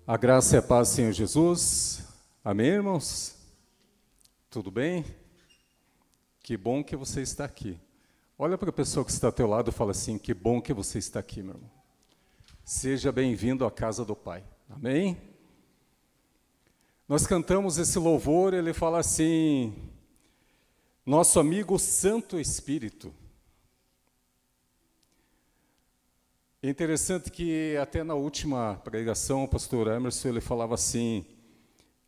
A graça e a paz do Senhor Jesus. Amém, irmãos? Tudo bem? Que bom que você está aqui. Olha para a pessoa que está ao teu lado e fala assim, que bom que você está aqui, meu irmão. Seja bem-vindo à casa do Pai. Amém? Nós cantamos esse louvor, ele fala assim, nosso amigo Santo Espírito. É interessante que até na última pregação o pastor Emerson ele falava assim,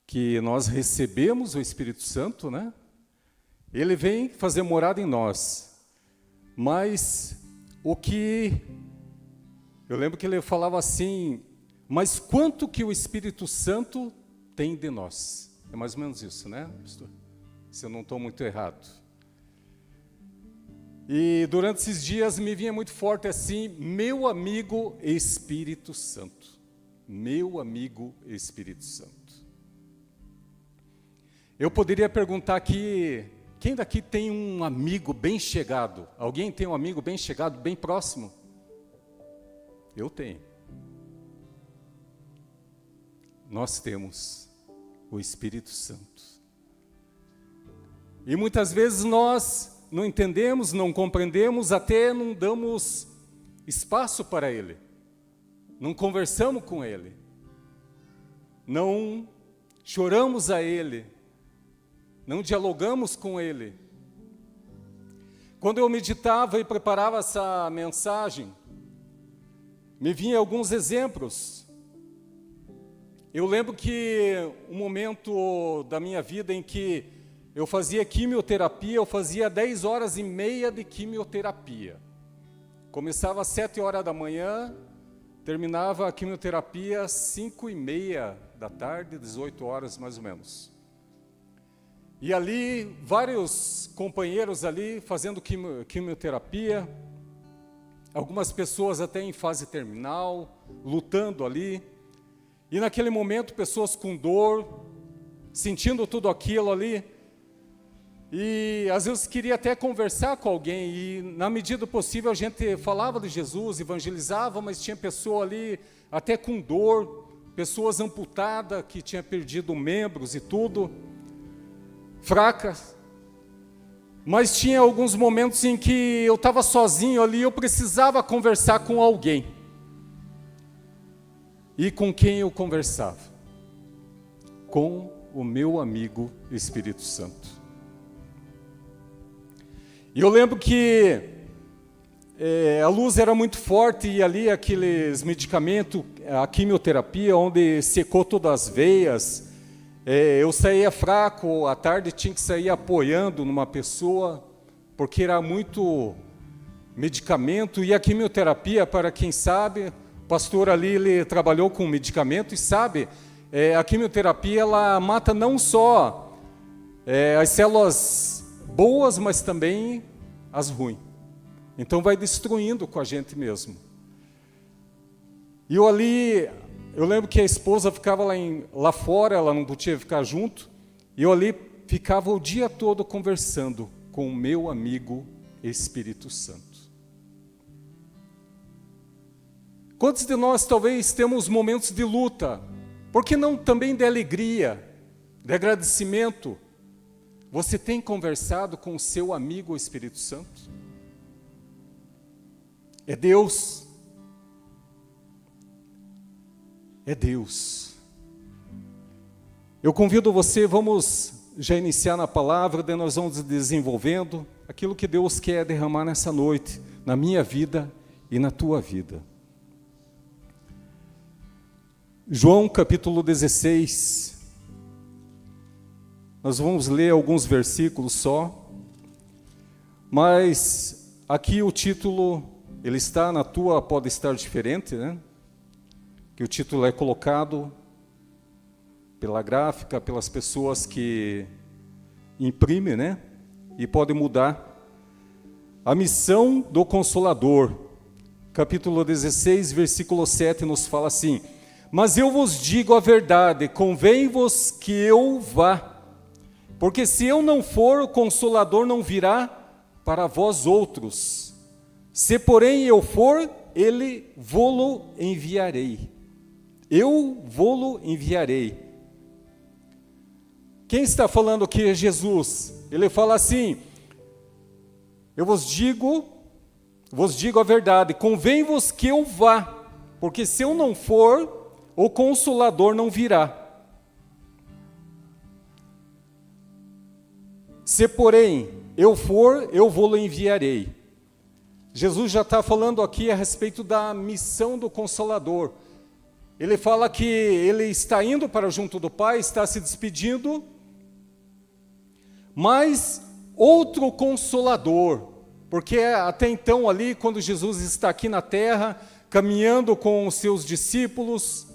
que nós recebemos o Espírito Santo, né? Ele vem fazer morada em nós, mas o que... Eu lembro que ele falava assim, mas quanto que o Espírito Santo tem de nós? É mais ou menos isso, né, pastor? Se eu não estou muito errado. E durante esses dias me vinha muito forte assim, meu amigo Espírito Santo. Meu amigo Espírito Santo. Eu poderia perguntar aqui, quem daqui tem um amigo bem chegado? Alguém tem um amigo bem chegado, bem próximo? Eu tenho. Nós temos o Espírito Santo. E muitas vezes nós não entendemos, não compreendemos, até não damos espaço para Ele. Não conversamos com Ele. Não choramos a Ele. Não dialogamos com Ele. Quando eu meditava e preparava essa mensagem, me vinham alguns exemplos. Eu lembro que um momento da minha vida em que eu fazia quimioterapia, eu fazia 10 horas e meia de quimioterapia. Começava às 7 horas da manhã, terminava a quimioterapia às 5:30 da tarde, 18 horas mais ou menos. E ali, vários companheiros ali fazendo quimioterapia, algumas pessoas até em fase terminal, lutando ali. E naquele momento, pessoas com dor, sentindo tudo aquilo ali. E às vezes queria até conversar com alguém e na medida do possível a gente falava de Jesus, evangelizava, mas tinha pessoa ali até com dor, pessoas amputadas que tinham perdido membros e tudo, fracas. Mas tinha alguns momentos em que eu estava sozinho ali, eu precisava conversar com alguém. E com quem eu conversava? Com o meu amigo Espírito Santo. E eu lembro que a luz era muito forte e ali aqueles medicamentos, a quimioterapia, onde secou todas as veias, eu saía fraco, à tarde tinha que sair apoiando numa pessoa, porque era muito medicamento. E a quimioterapia, para quem sabe, o pastor ali ele trabalhou com medicamento e sabe, a quimioterapia ela mata não só as células boas, mas também as ruins. Então vai destruindo com a gente mesmo. E eu lembro que a esposa ficava lá fora, ela não podia ficar junto, e eu ali ficava o dia todo conversando com o meu amigo Espírito Santo. Quantos de nós talvez temos momentos de luta, por que não também de alegria, de agradecimento? Você tem conversado com o seu amigo o Espírito Santo? É Deus. É Deus. Eu convido você, vamos já iniciar na palavra, daí nós vamos desenvolvendo aquilo que Deus quer derramar nessa noite, na minha vida e na tua vida. João capítulo 16. Nós vamos ler alguns versículos só, mas aqui o título, ele está na tua, pode estar diferente, né? Que o título é colocado pela gráfica, pelas pessoas que imprimem, né? E pode mudar. A missão do Consolador, capítulo 16, versículo 7, nos fala assim, mas eu vos digo a verdade, convém-vos que eu vá, porque se eu não for, o Consolador não virá para vós outros. Se porém eu for, ele vô-lo enviarei. eu vou-lo enviarei. Quem está falando aqui é Jesus. Ele fala assim: eu vos digo a verdade, convém-vos que eu vá, porque se eu não for, o Consolador não virá. Se, porém, eu for, eu vou-lo enviarei. Jesus já está falando aqui a respeito da missão do Consolador. Ele fala que ele está indo para junto do Pai, está se despedindo, mas outro Consolador, porque até então ali, quando Jesus está aqui na terra, caminhando com os seus discípulos,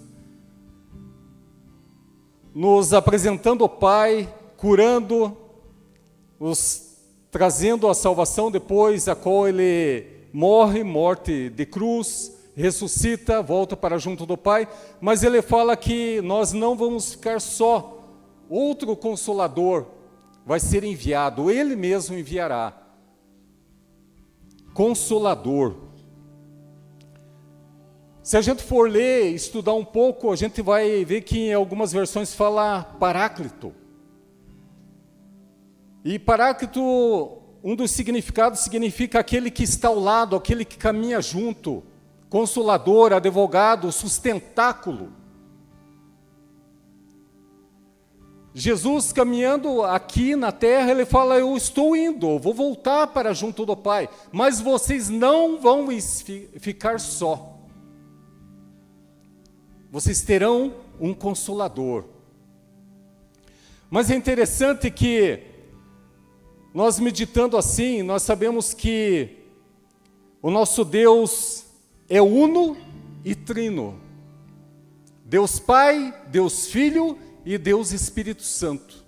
nos apresentando o Pai, curando, trazendo a salvação depois, a qual ele morte de cruz, ressuscita, volta para junto do Pai, mas ele fala que nós não vamos ficar só, outro Consolador vai ser enviado, ele mesmo enviará. Consolador. Se a gente for ler, estudar um pouco, a gente vai ver que em algumas versões fala Paráclito. E Paráclito, um dos significados significa aquele que está ao lado, aquele que caminha junto, consolador, advogado, sustentáculo. Jesus caminhando aqui na terra, ele fala: eu estou indo, vou voltar para junto do Pai, mas vocês não vão ficar só. Vocês terão um Consolador. Mas é interessante que, nós meditando assim, nós sabemos que o nosso Deus é uno e trino. Deus Pai, Deus Filho e Deus Espírito Santo.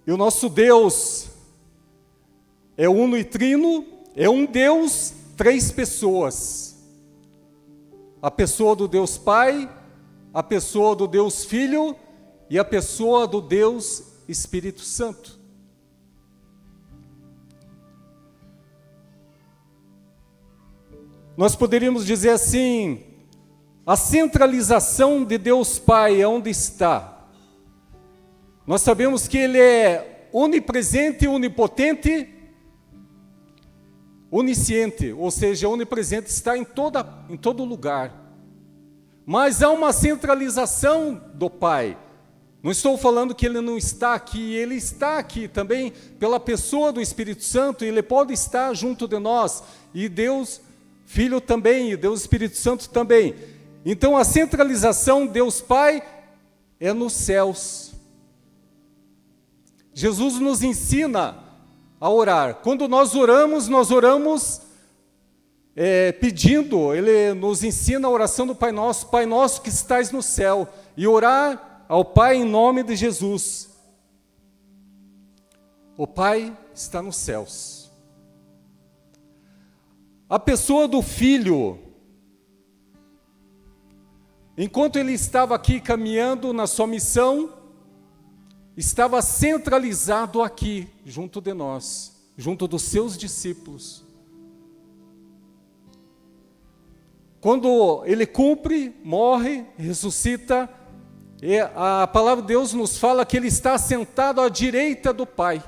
E o nosso Deus é uno e trino, é um Deus, três pessoas. A pessoa do Deus Pai, a pessoa do Deus Filho e a pessoa do Deus Espírito Santo. Nós poderíamos dizer assim: a centralização de Deus Pai, onde está? Nós sabemos que Ele é onipresente, onipotente, onisciente, ou seja, onipresente, está em todo lugar. Mas há uma centralização do Pai. Não estou falando que Ele não está aqui, Ele está aqui também pela pessoa do Espírito Santo, Ele pode estar junto de nós, e Deus Filho também, e Deus Espírito Santo também. Então a centralização, Deus Pai, é nos céus. Jesus nos ensina a orar. Quando nós oramos pedindo, Ele nos ensina a oração do Pai Nosso que estais no céu, e orar ao Pai em nome de Jesus. O Pai está nos céus. A pessoa do Filho, enquanto Ele estava aqui caminhando na sua missão, estava centralizado aqui, junto de nós, junto dos seus discípulos. Quando Ele cumpre, morre, ressuscita, e a palavra de Deus nos fala que Ele está sentado à direita do Pai.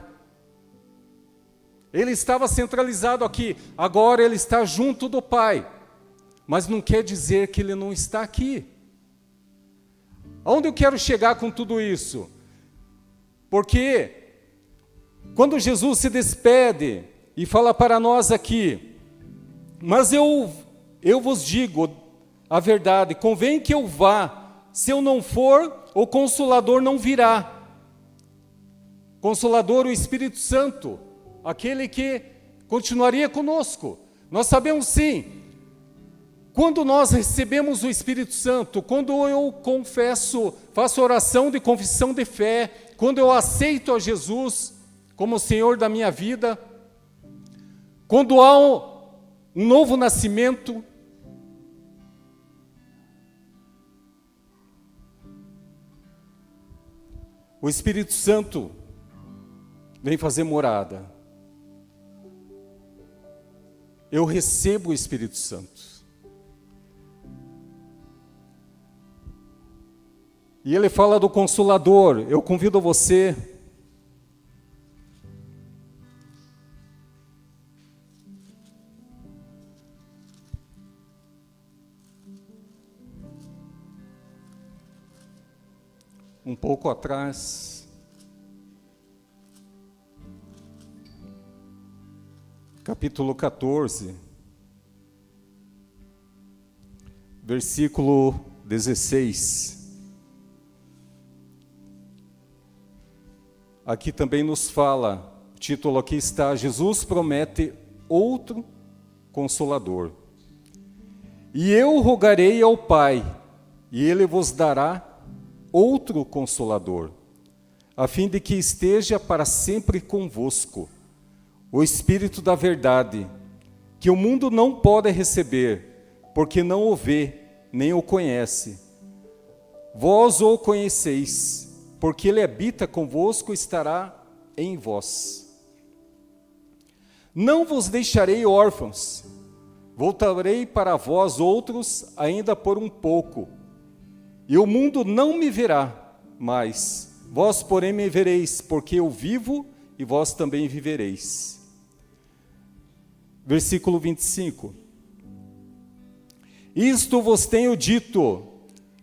Ele estava centralizado aqui, agora Ele está junto do Pai, mas não quer dizer que Ele não está aqui. Aonde eu quero chegar com tudo isso? Porque quando Jesus se despede e fala para nós aqui: mas eu vos digo a verdade, convém que eu vá, se eu não for, o Consolador não virá. Consolador, o Espírito Santo, aquele que continuaria conosco. Nós sabemos sim, quando nós recebemos o Espírito Santo, quando eu confesso, faço oração de confissão de fé, quando eu aceito a Jesus como Senhor da minha vida, quando há um novo nascimento, o Espírito Santo vem fazer morada. eu recebo o Espírito Santo. E ele fala do Consolador. Eu convido você um pouco atrás, capítulo 14, versículo 16. Aqui também nos fala, o título aqui está: Jesus promete outro Consolador. E eu rogarei ao Pai, e Ele vos dará outro Consolador, a fim de que esteja para sempre convosco, o Espírito da verdade, que o mundo não pode receber, porque não o vê, nem o conhece. Vós o conheceis, porque Ele habita convosco e estará em vós. Não vos deixarei órfãos, voltarei para vós outros ainda por um pouco. E o mundo não me verá mais, vós porém me vereis, porque eu vivo e vós também vivereis. Versículo 25. Isto vos tenho dito,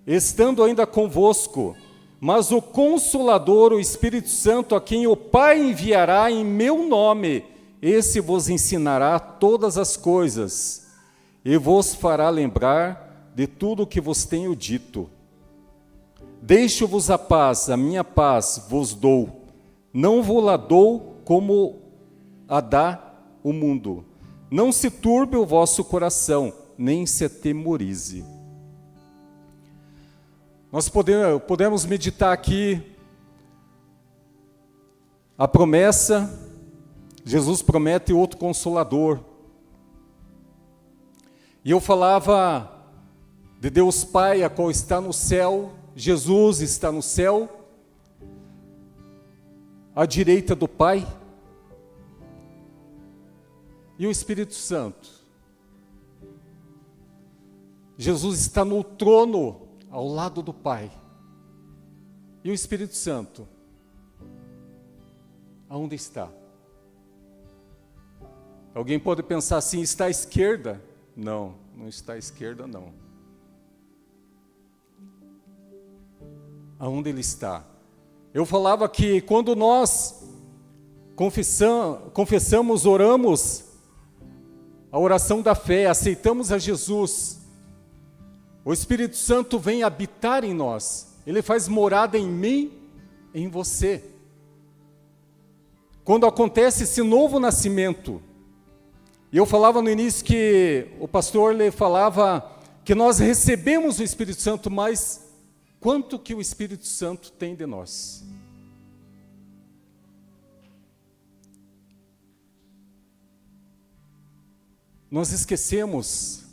estando ainda convosco, mas o Consolador, o Espírito Santo, a quem o Pai enviará em meu nome, esse vos ensinará todas as coisas, e vos fará lembrar de tudo o que vos tenho dito. Deixo-vos a paz, a minha paz vos dou, não vos la dou como a dá o mundo. Não se turbe o vosso coração, nem se atemorize. Nós podemos meditar aqui a promessa. Jesus promete outro Consolador. E eu falava de Deus Pai, a qual está no céu. Jesus está no céu, à direita do Pai. E o Espírito Santo. Jesus está no trono, ao lado do Pai. E o Espírito Santo, aonde está? Alguém pode pensar assim, está à esquerda? Não, não está à esquerda, não. Aonde Ele está? Eu falava que quando nós confessamos, oramos, a oração da fé, aceitamos a Jesus, o Espírito Santo vem habitar em nós. Ele faz morada em mim, em você. Quando acontece esse novo nascimento, e eu falava no início que o pastor lhe falava que nós recebemos o Espírito Santo, mas quanto que o Espírito Santo tem de nós? Nós esquecemos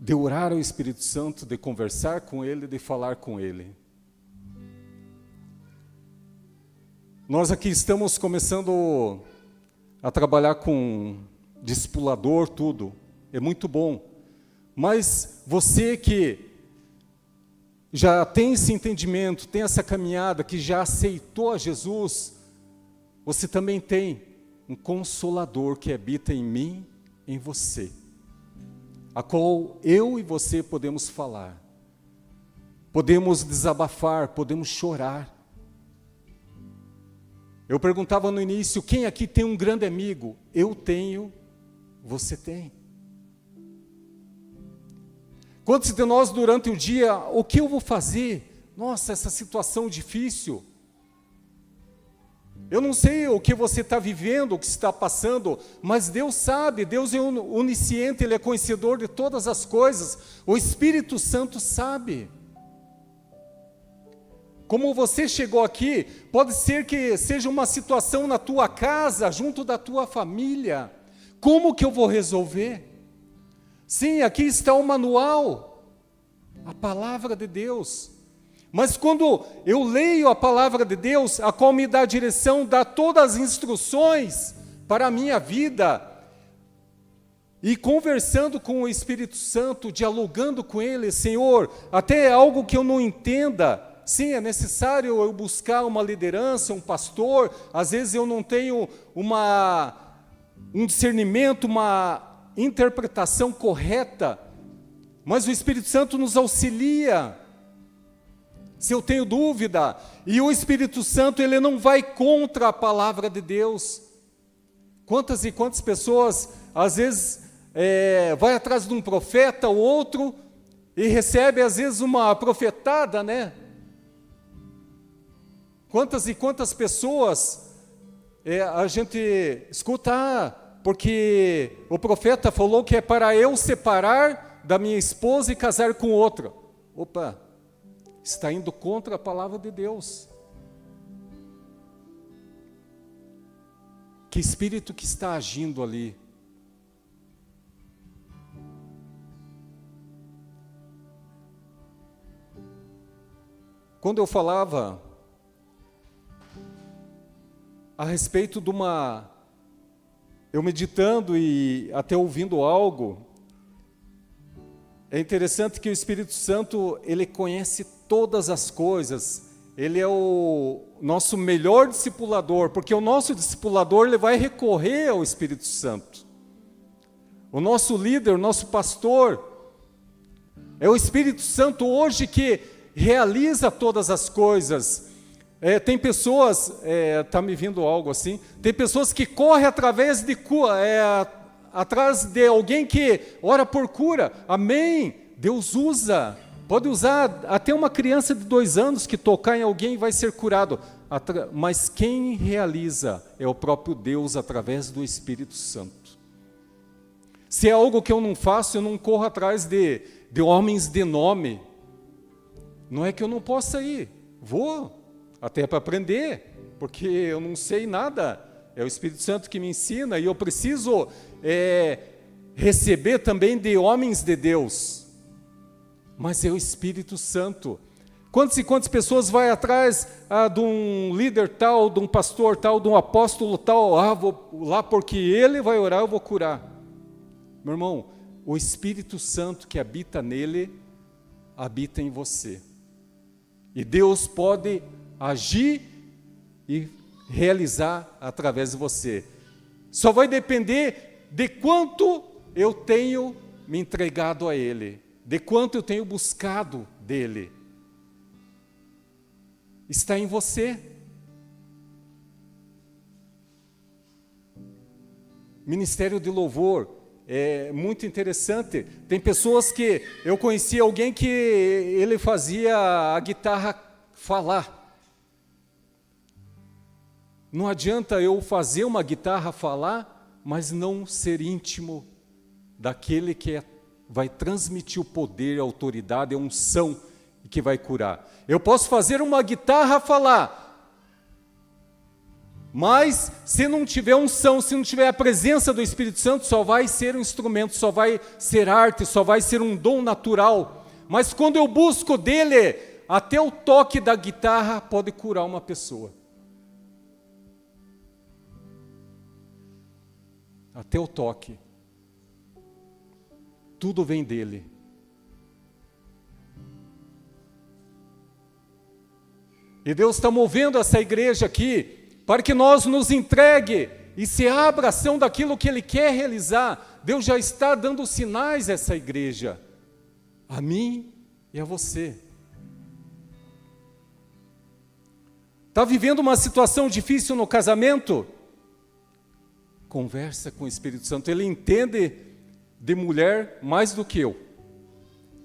de orar ao Espírito Santo, de conversar com Ele, de falar com Ele. Nós aqui estamos começando a trabalhar com discipulador, tudo. É muito bom. Mas você que já tem esse entendimento, tem essa caminhada, que já aceitou a Jesus, você também tem um Consolador que habita em mim, em você, a qual eu e você podemos falar, podemos desabafar, podemos chorar. Eu perguntava no início, quem aqui tem um grande amigo? Eu tenho, você tem. Quantos de nós durante o dia, o que eu vou fazer? Nossa, essa situação difícil. Eu não sei o que você está vivendo, o que está passando, mas Deus sabe, Deus é onisciente, Ele é conhecedor de todas as coisas, o Espírito Santo sabe. Como você chegou aqui, pode ser que seja uma situação na tua casa, junto da tua família. Como que eu vou resolver? Sim, aqui está o manual, a palavra de Deus. Mas quando eu leio a palavra de Deus, a qual me dá a direção, dá todas as instruções, para a minha vida, e conversando com o Espírito Santo, dialogando com Ele, Senhor, até algo que eu não entenda, sim, é necessário eu buscar uma liderança, um pastor, às vezes eu não tenho um discernimento, uma interpretação correta, mas o Espírito Santo nos auxilia. Se eu tenho dúvida, e o Espírito Santo, ele não vai contra a palavra de Deus. Quantas e quantas pessoas, às vezes, vai atrás de um profeta ou outro, e recebe, às vezes, uma profetada, né? Quantas e quantas pessoas a gente escuta, porque o profeta falou que é para eu separar da minha esposa e casar com outra. Opa, está indo contra a palavra de Deus. Que espírito que está agindo ali? Quando eu falava a respeito de eu meditando e até ouvindo algo, é interessante que o Espírito Santo, ele conhece todas as coisas, ele é o nosso melhor discipulador, porque o nosso discipulador, ele vai recorrer ao Espírito Santo. O nosso líder, o nosso pastor, é o Espírito Santo hoje que realiza todas as coisas. Tem pessoas, está me vindo algo assim, tem pessoas que correm atrás de alguém que ora por cura, amém, Deus usa, pode usar até uma criança de 2 anos que tocar em alguém vai ser curado, mas quem realiza é o próprio Deus através do Espírito Santo. Se é algo que eu não faço, eu não corro atrás de homens de nome, não é que eu não possa ir, vou, até para aprender, porque eu não sei nada, é o Espírito Santo que me ensina, e eu preciso receber também de homens de Deus, mas é o Espírito Santo. Quantas e quantas pessoas vai atrás de um líder tal, de um pastor tal, de um apóstolo tal, vou lá porque ele vai orar, eu vou curar. Meu irmão, o Espírito Santo que habita nele, habita em você, e Deus pode agir e realizar através de você. Só vai depender de quanto eu tenho me entregado a Ele, de quanto eu tenho buscado dEle. Está em você. Ministério de louvor é muito interessante. Tem pessoas que eu conheci alguém que ele fazia a guitarra falar. Não adianta eu fazer uma guitarra falar, mas não ser íntimo daquele que vai transmitir o poder, a autoridade, a unção e que vai curar. Eu posso fazer uma guitarra falar, mas se não tiver unção, se não tiver a presença do Espírito Santo, só vai ser um instrumento, só vai ser arte, só vai ser um dom natural. Mas quando eu busco dele, até o toque da guitarra pode curar uma pessoa. Até o toque. Tudo vem dele. E Deus está movendo essa igreja aqui para que nós nos entregue e se abra ação daquilo que Ele quer realizar. Deus já está dando sinais a essa igreja, a mim e a você. Está vivendo uma situação difícil no casamento? Conversa com o Espírito Santo, ele entende de mulher mais do que eu,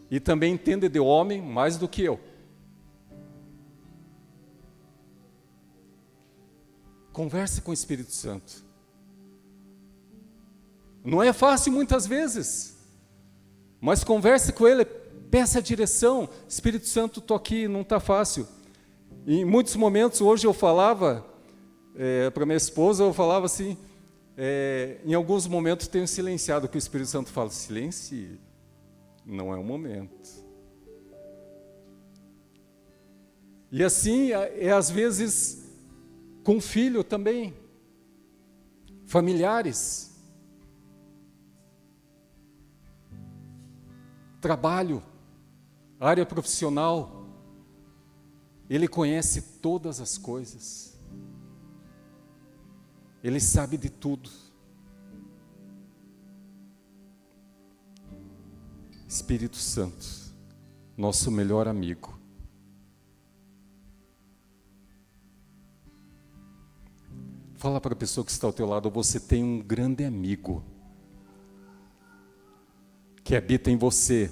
e também entende de homem mais do que eu. Converse com o Espírito Santo. Não é fácil muitas vezes, mas converse com ele, peça a direção. Espírito Santo, estou aqui, não está fácil. E em muitos momentos, hoje eu falava para minha esposa, eu falava assim, em alguns momentos tenho silenciado, que o Espírito Santo fala, silencie, não é o momento. E assim, às vezes, com filho também. familiares, trabalho, área profissional. Ele conhece todas as coisas. Ele sabe de tudo. Espírito Santo, nosso melhor amigo. Fala para a pessoa que está ao teu lado, você tem um grande amigo que habita em você.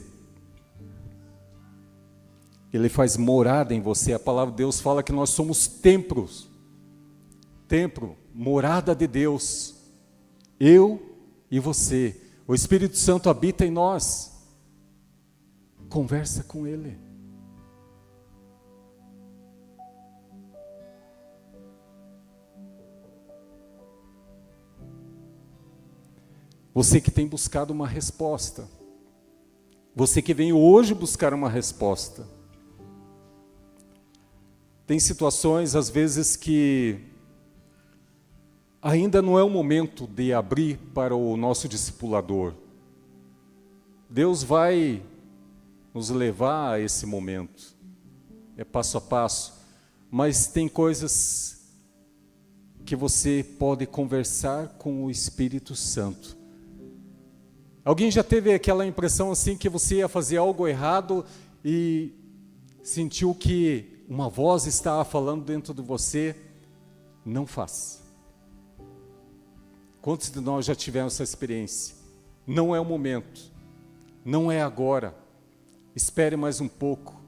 Ele faz morada em você. A palavra de Deus fala que nós somos templos. Templo, morada de Deus. Eu e você. O Espírito Santo habita em nós. Conversa com Ele. Você que tem buscado uma resposta. Você que veio hoje buscar uma resposta. Tem situações, às vezes, que ainda não é o momento de abrir para o nosso discipulador. Deus vai nos levar a esse momento. É passo a passo. Mas tem coisas que você pode conversar com o Espírito Santo. Alguém já teve aquela impressão assim que você ia fazer algo errado e sentiu que uma voz estava falando dentro de você? Não faça. Quantos de nós já tivemos essa experiência? Não é o momento. Não é agora. Espere mais um pouco.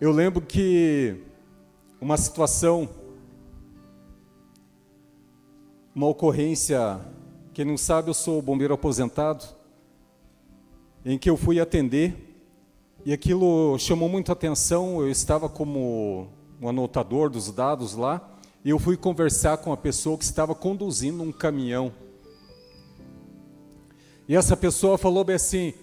Eu lembro que uma situação, uma ocorrência, quem não sabe, eu sou bombeiro aposentado, em que eu fui atender, e aquilo chamou muita atenção. Eu estava como um anotador dos dados lá, e eu fui conversar com a pessoa que estava conduzindo um caminhão. E essa pessoa falou bem assim,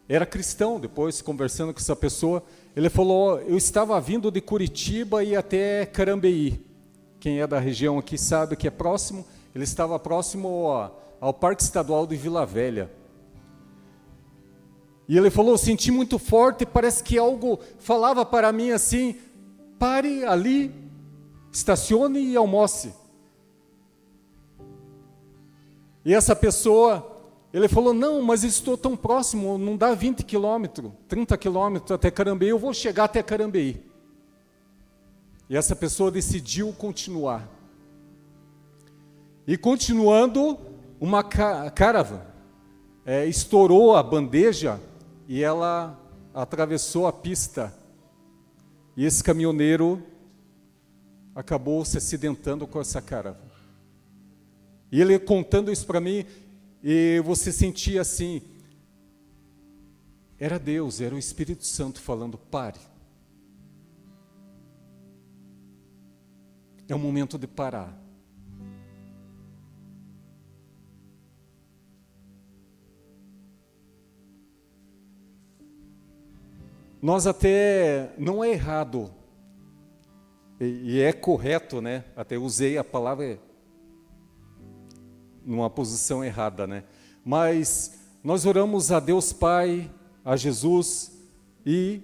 era cristão. Depois, conversando com essa pessoa, ele falou, eu estava vindo de Curitiba e até Carambeí. Quem é da região aqui sabe que é próximo. Ele estava próximo ao Parque Estadual de Vila Velha. E ele falou, eu senti muito forte, parece que algo falava para mim assim, pare ali, estacione e almoce. E essa pessoa, ele falou, não, mas estou tão próximo, não dá 20 quilômetros, 30 quilômetros até Carambeí, eu vou chegar até Carambeí. E essa pessoa decidiu continuar. E continuando, uma caravana estourou a bandeja e ela atravessou a pista. E esse caminhoneiro acabou se acidentando com essa caravana. E ele contando isso para mim, e você sentia assim, era Deus, era o Espírito Santo falando, pare. É o momento de parar. Nós até, não é errado, e é correto, né? Até usei a palavra numa posição errada, né? Mas nós oramos a Deus Pai, a Jesus, e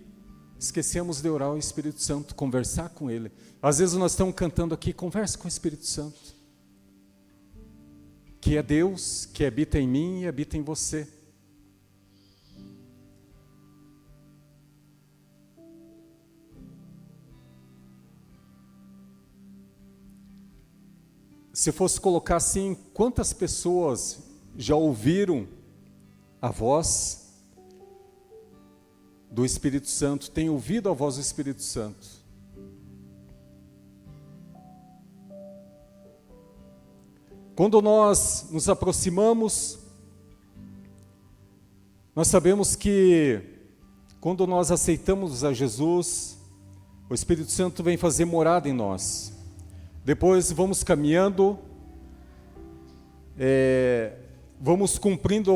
esquecemos de orar ao Espírito Santo, conversar com Ele. Às vezes nós estamos cantando aqui, conversa com o Espírito Santo, que é Deus, que habita em mim e habita em você. Se fosse colocar assim, quantas pessoas já ouviram a voz do Espírito Santo, têm ouvido a voz do Espírito Santo? Quando nós nos aproximamos, nós sabemos que quando nós aceitamos a Jesus, o Espírito Santo vem fazer morada em nós. Depois vamos caminhando, vamos cumprindo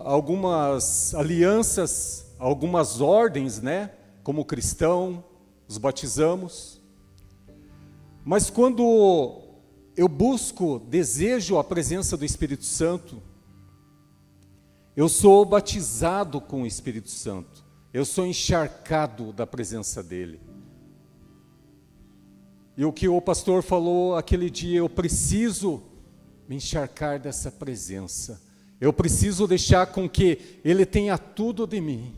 algumas alianças, algumas ordens, né? Como cristão, os batizamos. Mas quando eu busco, desejo a presença do Espírito Santo, eu sou batizado com o Espírito Santo. Eu sou encharcado da presença dele. E o que o pastor falou aquele dia, eu preciso me encharcar dessa presença. Eu preciso deixar com que ele tenha tudo de mim.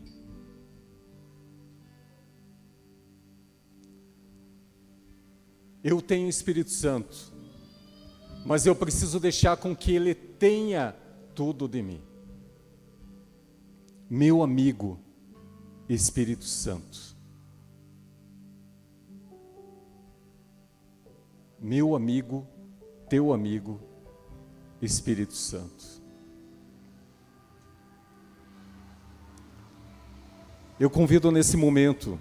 Eu tenho o Espírito Santo, mas eu preciso deixar com que ele tenha tudo de mim. Meu amigo, Espírito Santo. Meu amigo, teu amigo, Espírito Santo. Eu convido nesse momento,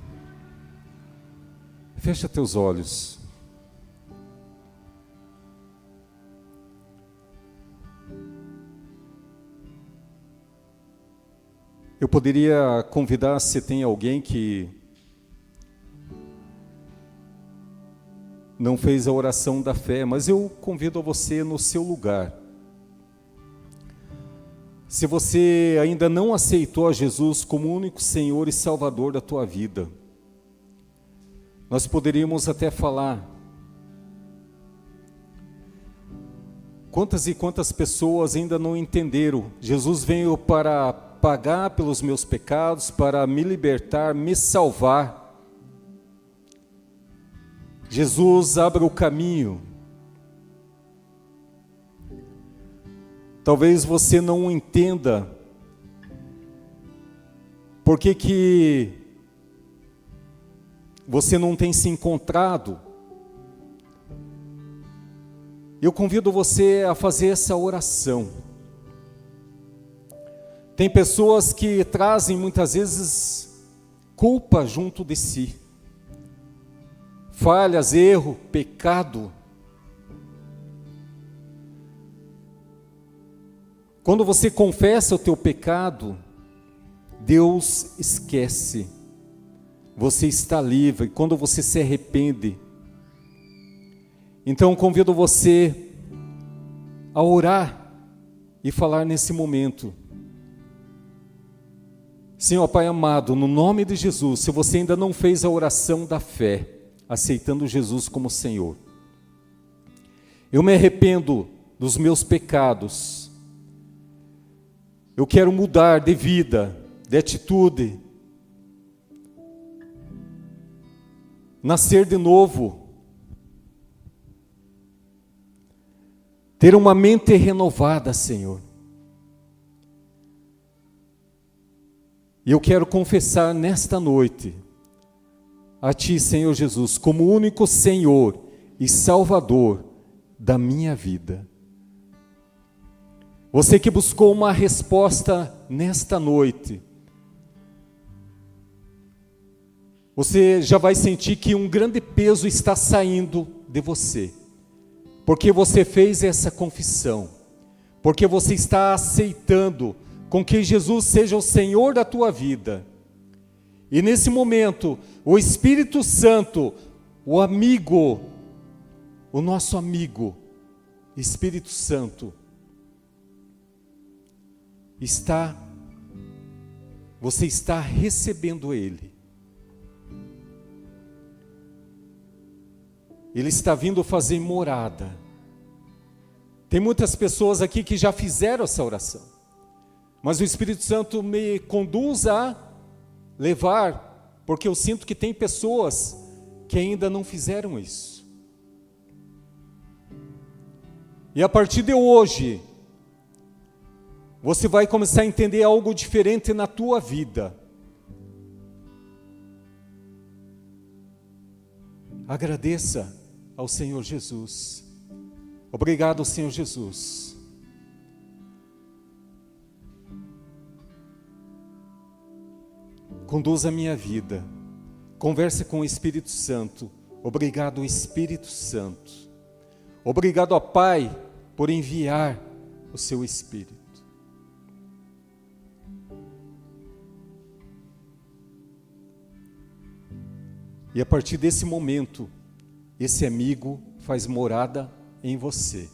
fecha teus olhos. Eu poderia convidar, se tem alguém que não fez a oração da fé, mas eu convido a você no seu lugar. Se você ainda não aceitou a Jesus como único Senhor e Salvador da tua vida, nós poderíamos até falar, quantas e quantas pessoas ainda não entenderam, Jesus veio para pagar pelos meus pecados, para me libertar, me salvar. Jesus abre o caminho. Talvez você não entenda por que você não tem se encontrado. Eu convido você a fazer essa oração. Tem pessoas que trazem muitas vezes culpa junto de si. Falhas, erro, pecado. Quando você confessa o teu pecado, Deus esquece. Você está livre quando você se arrepende. Então convido você a orar e falar nesse momento: Senhor Pai amado, no nome de Jesus, se você ainda não fez a oração da fé, aceitando Jesus como Senhor, eu me arrependo dos meus pecados, eu quero mudar de vida, de atitude, nascer de novo, ter uma mente renovada, Senhor. E eu quero confessar nesta noite a Ti, Senhor Jesus, como único Senhor e Salvador da minha vida. Você que buscou uma resposta nesta noite, você já vai sentir que um grande peso está saindo de você, porque você fez essa confissão, porque você está aceitando com que Jesus seja o Senhor da tua vida. E nesse momento, o Espírito Santo, o amigo, o nosso amigo, Espírito Santo, você está recebendo Ele. Ele está vindo fazer morada. Tem muitas pessoas aqui que já fizeram essa oração, mas o Espírito Santo me conduz a levar, porque eu sinto que tem pessoas que ainda não fizeram isso. E a partir de hoje, você vai começar a entender algo diferente na tua vida. Agradeça ao Senhor Jesus. Obrigado, Senhor Jesus. Conduza a minha vida. Converse com o Espírito Santo. Obrigado, Espírito Santo. Obrigado, ó Pai, por enviar o seu Espírito. E a partir desse momento, esse amigo faz morada em você.